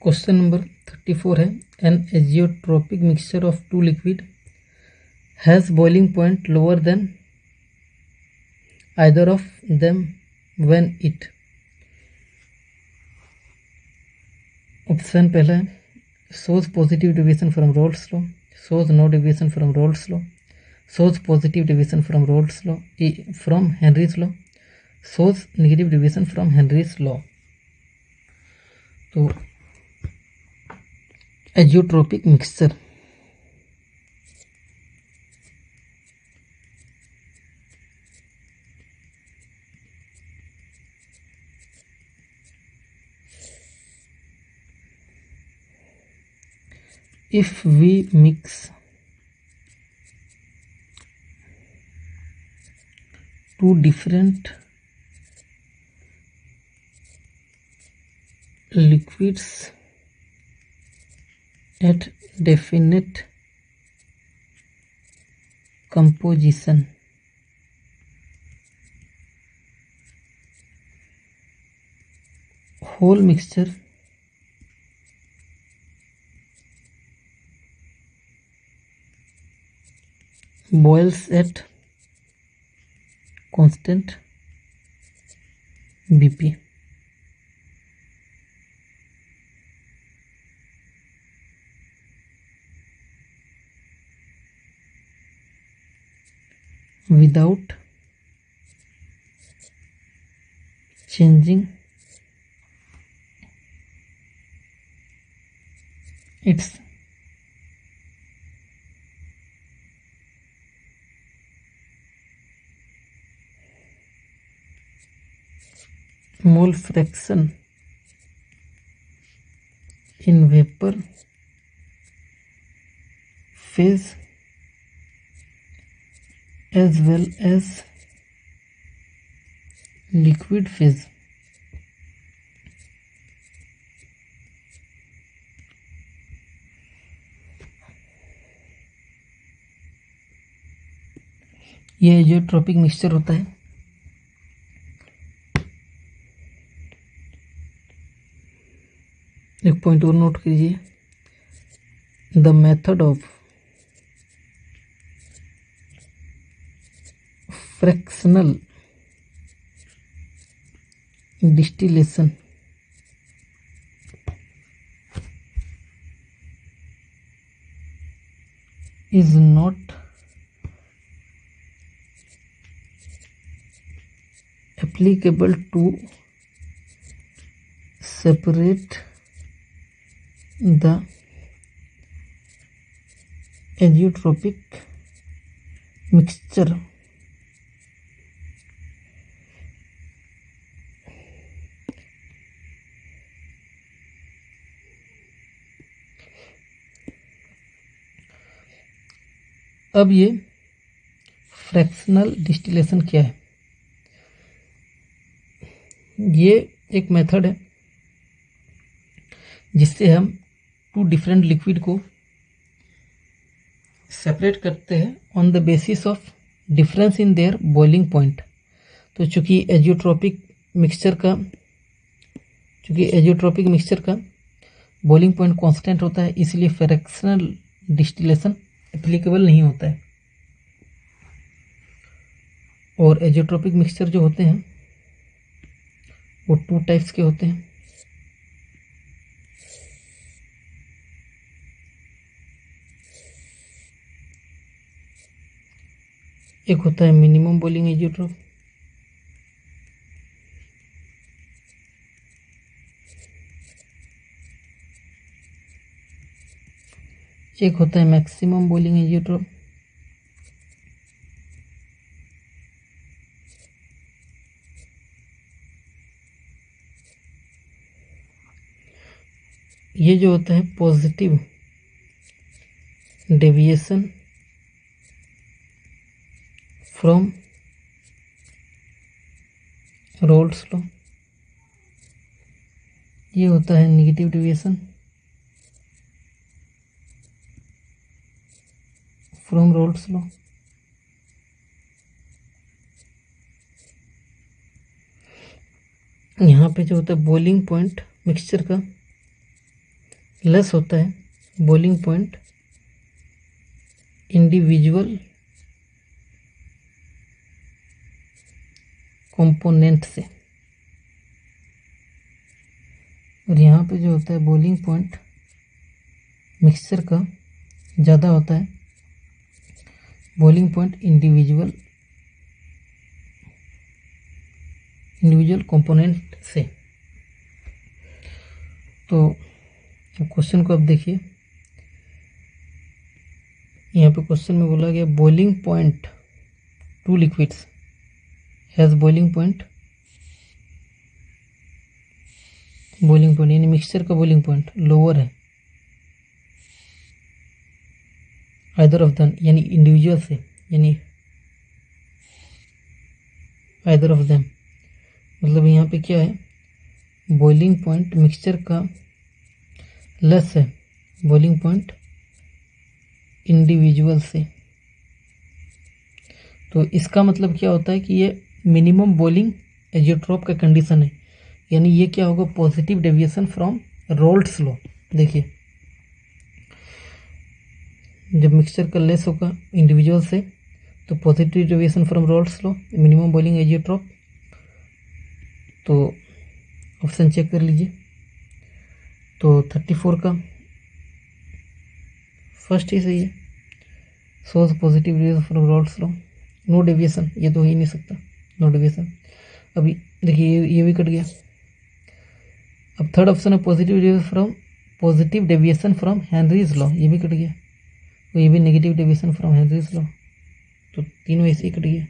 Question number 34 है, an azeotropic mixture of two liquid has boiling point lower than either of them when it. Option पहला है shows positive deviation from Rolle's law, shows no deviation from Rolle's law, shows positive deviation from Rolle's law from Henry's law, shows negative deviation from Henry's law। तो एजियोट्रोपिक mixture if we mix two different liquids at definite composition, whole mixture boils at constant BP। without changing its mole fraction in vapor phase as well as liquid phase। यह एजियोट्रोपिक mixture होता है। एक point और note कीजिए, the method of fractional distillation is not applicable to separate the azeotropic mixture अब ये fractional distillation क्या है? ये एक मेथड है जिससे हम टू डिफरेंट लिक्विड को सेपरेट करते हैं on the basis of difference in their boiling point. तो चूँकि एजियोट्रोपिक मिक्सचर का बॉइलिंग पॉइंट कांस्टेंट होता है, इसलिए फ्रैक्शनल डिस्टिलेशन एप्लीकेबल नहीं होता है। और एजियोट्रोपिक मिक्सचर जो होते हैं वो टू टाइप्स के होते हैं। एक होता है मिनिमम बॉइलिंग एजियोट्रोप, एक होता है मैक्सिमम बॉइलिंग एजियोट्रोप। ये जो होता है positive deviation from roles law, ये होता है negative deviation from roles law. यहाँ पे जो होता है बॉइलिंग पॉइंट मिक्सचर का लेस होता है बॉइलिंग पॉइंट इंडिविजुअल कंपोनेंट से, और यहाँ पे जो होता है बॉइलिंग पॉइंट मिक्सचर का ज़्यादा होता है बॉइलिंग पॉइंट इंडिविजुअल कंपोनेंट से। तो क्वेश्चन को अब देखिए, यहाँ पे क्वेश्चन में बोला गया boiling point two liquids has boiling point यानी मिक्सचर का बॉइलिंग पॉइंट लोअर है आइदर ऑफ देम, यानी इंडिविजुअल से, यानी आइदर ऑफ देम, मतलब यहाँ पे क्या है बॉइलिंग पॉइंट मिक्सचर का लेस है बॉइलिंग पॉइंट इंडिविजुअल से। तो इसका मतलब क्या होता है कि ये मिनिमम बॉइलिंग एजियोट्रोप का कंडीशन है, यानी ये क्या होगा positive deviation from Raoult's law. देखिए जब मिक्सचर का लेस होगा इंडिविजुअल से तो positive deviation from Raoult's law, minimum boiling azeotrope. तो ऑप्शन चेक कर लीजिए, तो 34 का फर्स्ट ही सही है, source positive deviation from Raoult's law, no deviation, ये तो हो ही नहीं सकता, नो डेविएशन। अभी देखिए ये भी कट गया। अब थर्ड ऑप्शन है positive deviation from Henry's law, ये भी कट गया। तो ये भी negative deviation from Henry's law, तो तीनों ऐसे ही कट गया।